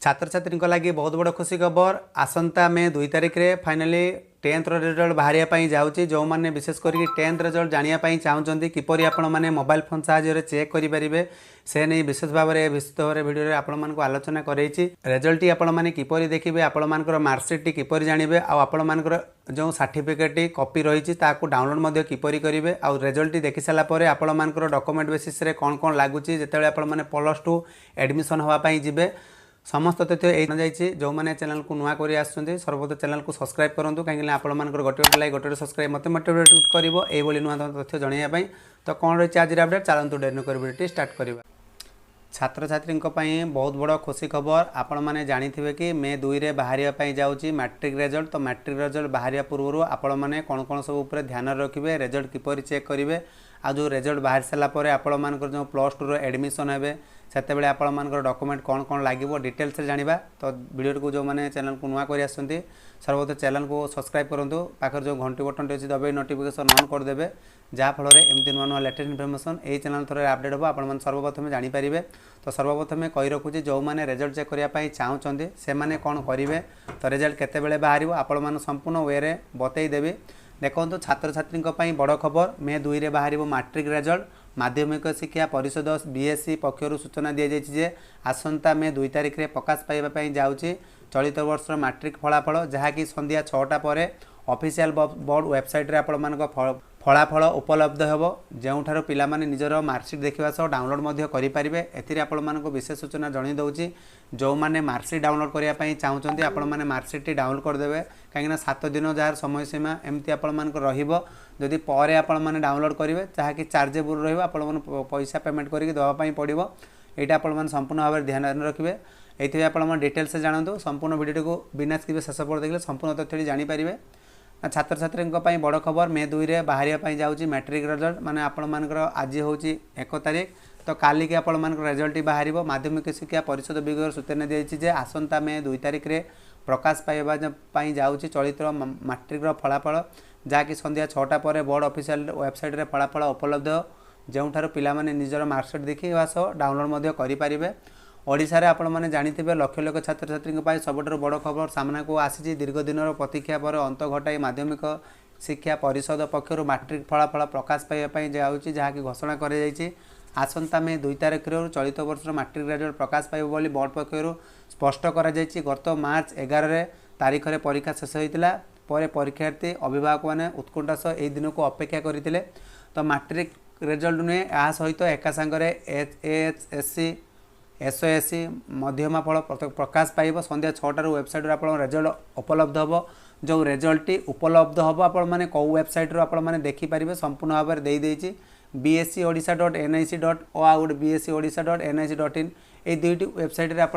छात्र छात्री लगी बहुत बड़ खुशी खबर आसंता मे 2 तारिख रे फाइनाली 10th रिजल्ट बाहर जाऊँगी जो मैंने विशेष करके 10th रिजल्ट जानापी चाहते किपरि आपण मैंने मोबाइल फोन साहाय्य चेक करेंगे से नहीं विशेष भाव में विस्तृत भाव भिडियो आपण आलोचना करेंगे रिजल्ट आपण मैंने किपरि देखिए आपण मार्कसीट किपरि जानवे आपर जो सर्टिफिकेट कॉपी रही डाउनलोड किपरि करेंगे आउ रिजल्ट देखी सारापर आपर डॉक्यूमेंट बेसिस कौन कौन लगुच जो आपने +2 एडमिशन होगापी जी समस्त तथ्य यही जो मैंने चैनल को नुआ कर सर्वप्रथम चैनल को सब्सक्राइब करूँ कहीं आपर गोटे लाइक गोटे सब्सक्राइब मत मोटिवेट कर नुआ तथ्य जनवाई तो कौन रही आज अपडेट चलतु डेरी कर वीडियो स्टार्ट करवा छात्र छात्री बहुत बड़ खुशी खबर आपण मैंने जानी कि मे 2 रे बाहर जाऊँगी मैट्रिक रिजल्ट तो मैट्रिक रिजल्ट बाहर पूर्व आपण मैंने कौन कौन सब ध्यान रखिए रिजल्ट किपरि चेक करेंगे आ जो रिजल्ट बाहर सारापर आपण मान जो +2 एडमिशन हे से आपण डॉक्यूमेंट कौन कौन लगे डिटेल्स जाना तो वीडियो को जो मैंने चैनल को नुआ कर सर्वप्रथम चैनल को सब्सक्राइब करूँ पाखर जो घंटी बटन अच्छी दबाई नोटिफिकेशन ऑन करदे जहाँफल एमती नुआ नुआ लेटेस्ट इनफर्मेशन यही चैनल थोड़े अपडेट हो आप सर्वप्रथम जानीपारे तो सर्वप्रथम कही रखुच्छी जो मैंने रिजल्ट चेक करने चाहते से मैंने कौन करेंगे तो रिजल्ट केते बाहर आपण संपूर्ण वे रे बतईदेवी देखो छात्र छात्री बड़ खबर मे 2 रे बाहर मैट्रिक रिजल्ट माध्यमिक शिक्षा परिषद BSE पक्षर सूचना दी जाए आसंता मे 2 तारिख रे प्रकाश पाइबापी जाऊँगी चलित वर्ष मैट्रिक फलाफल जहाँकि संध्या 6टा पर ऑफिशियल बोर्ड वेबसाइट रे आपण फलाफल उपलब्ध हो जो पिला माने निजर मार्कसीट देखा सह डाउनलोड करेंगे एपं विशेष सूचना जन दूसरी जो मैंने मार्कसीट डाउनलोड करने चाहते आपण मैंने मार्कसीट डाउनलोड करदे कहीं 7 दिन जार समय सीमा एमती आपदी पर आपण मैंने डाउनलोड करेंगे जहाँकि चार्जेबल पैसा पेमेंट करके देवाई पड़ो यहाँ आप संपूर्ण भाव में ध्यान रखिए ये आप डिटेल्स जानतु संपूर्ण वीडियो को बिना स्किप शेष पर देखिए संपूर्ण तथ्य जानीपारे छात्र छात्री बड़ खबर मे 2 रे बाहर जाऊँगी मैट्रिक रिजल्ट माने आपण मानकर आज हूँ 1 तारिख तो काली के आपण मानकर रिजल्ट बाहर माध्यमिक शिक्षा परिषद विभाग सूचना दी जाए आसंता मे 2 तारिख रे प्रकाश पाइबा जाऊँगी चलित मैट्रिक फलाफल जहाँकि संध्या 6टा पर बोर्ड ऑफिशियल वेबसाइट रे फलाफल उपलब्ध जो पिला माने निजर मार्कसीट देखा सह डाउनलोड करेंगे ओडिशा रे आपण मैंने जानीथे लक्ष लक्ष छात्र छात्री सबुठ बड़ खबर सामना को आसी दीर्घ दिन प्रतीक्षा पर अंत घटाई माध्यमिक शिक्षा परिषद पक्षर मैट्रिक फलाफल प्रकाश पाइबापी जाऊँगी जहाँकि घोषणा कर आसंता मे 2 तारिख चलित वर्ष मैट्रिक रिजल्ट प्रकाश पाइब बोली बोर्ड पक्षर स्पष्ट कर गत मार्च 11 तारिख में परीक्षा शेष होता पर परीक्षार्थी अभिभावक मैंने उत्कंठा सह यही दिन को अपेक्षा करते तो मैट्रिक रिजल्ट नुहे या सहित एका सांगरे HSC SOSC मध्यमा फल प्रकाश पाइब संध्या 6टार वेबसाइट आप रिजल्ट उपलब्ध हो जो रिजल्ट उपलब्ध हम आपण मैंने कौ वेबसाइट आप देखिपारे संपूर्ण भाव में देदेजी BSE Odisha.nic.or BSE Odisha.nic.in ये दुईटी वेबसाइट आप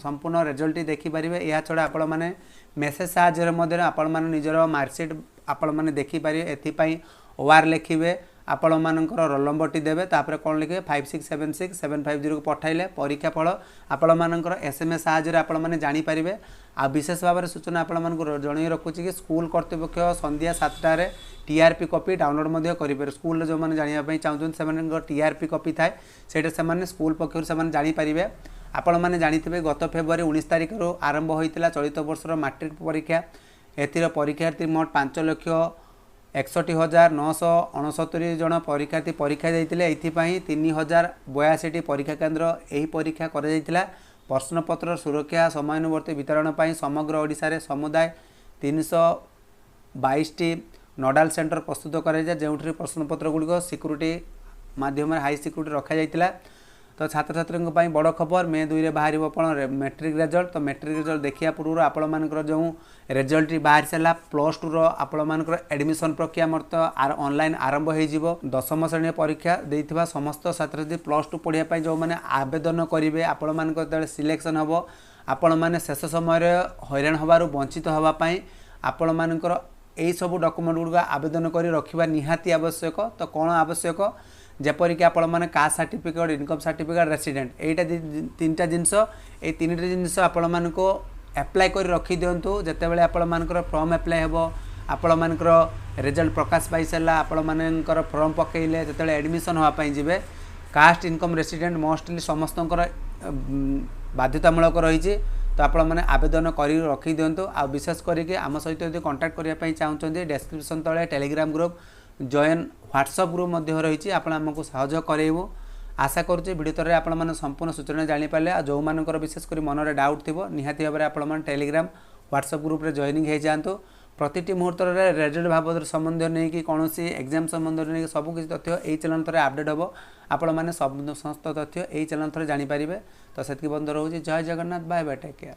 संपूर्ण रिजल्ट देखिपारे या छड़ा आपण मैंने मेसेज साहाय्य आपण मैंने निजर मार्कसीट आपण मैंने देखिपारे एथिपाई OR लिखिए आपण मानकर रोल नंबर देवे तापर कौन लिखे 5676 पठाइले परीक्षा फल आपण मानकर SMS साहाय्य आपण मैंने जानीपारे आ विशेष भाव में सूचना आपण जन रखुच्छी कि स्कूल कर्तृपक्ष संध्या 7टार TRP कॉपी डाउनलोड करेंगे स्कूल जो मैंने जानापी चाहते से TRP कॉपी थाए से स्कूल पक्ष से जानीपारे आपण मैंने जानीथे गत फेब्रुआरी 19 तारिख आरंभ होता चलित वर्ष मैट्रिक परीक्षा एथिर परीक्षार्थी मोट 5,61,969 जन परीक्षार्थी परीक्षा देते ये 3,082 परीक्षा केन्द्र यही परीक्षा कर प्रश्नपत्र सुरक्षा समयानुवर्ती वितरण पर समग्र ओडिशा रे समुदाय 322 नोडाल सेंटर प्रस्तुत कर जो प्रश्नपत्र गुड़िक सिक्यूरीटी माध्यम हाई सिक्यूरीटी रखा जाइतिला तो छात्र छात्री बड़ खबर मे 2 रे बाहर मैट्रिक रिजल्ट तो मैट्रिक रिजल्ट देखा पूर्व आपण मानकर जो रिजल्ट बाहर सारा +2 आपण मानकर एडमिशन प्रक्रिया मत ऑनलाइन आरंभ हो 10वीं श्रेणी परीक्षा देइथिबा समस्त छात्र छात्री +2 पढ़ाई जो मैंने आवेदन करेंगे आपण मानकर सिलेक्शन हम आपण मैंने शेष समय हैरान हबार वंचित होगापाई आपण मानकर यही सब डॉक्यूमेंट गुड़ आवेदन कर रखा निहाती आवश्यक तो कौन आवश्यक जेपरिक आपण मैंने caste certificate income certificate resident यहीटा 3टा जिनस ये 3टा जिनस आपण मानको एप्लाय कर रखी दिंतु जितेबाला आपण मानकर फॉर्म एप्लाय हे आपण मानकर रिजल्ट प्रकाश पाई सारा आपण मानकर फॉर्म पकईले जो एडमिशन होगापाई जी कास्ट इनकम रेसिडेंट मोस्टली समस्त बाध्यतामूलक रही तो आपण मैंने आवेदन कर रखी दिंतु आ विशेष करके आम सहित यदि कंटाक्ट करने चाहते डेस्क्रिप्शन तले Telegram group join WhatsApp group रही आमको सहयोग करेबू आशा करुँचे भिडियो तरे आपण मैंने संपूर्ण सूचना जानीपारे आ जो मानकर विशेषकर मनरे डाउट थी निहाती भाव में आपण टेलीग्राम व्हाट्सएप ग्रुप रे जॉइनिंग हो जातु प्रति मुहूर्त रेजल्ट बाबद संबंध नहीं कि कौन एग्जाम संबंध नहीं सबकि तथ्य यही चैनल थरे अपडेट हम आपण मैंने समस्त तथ्य यही चैनल थरे जानीपारे तो से बंद रोचे जय Jagannath bye bye take care.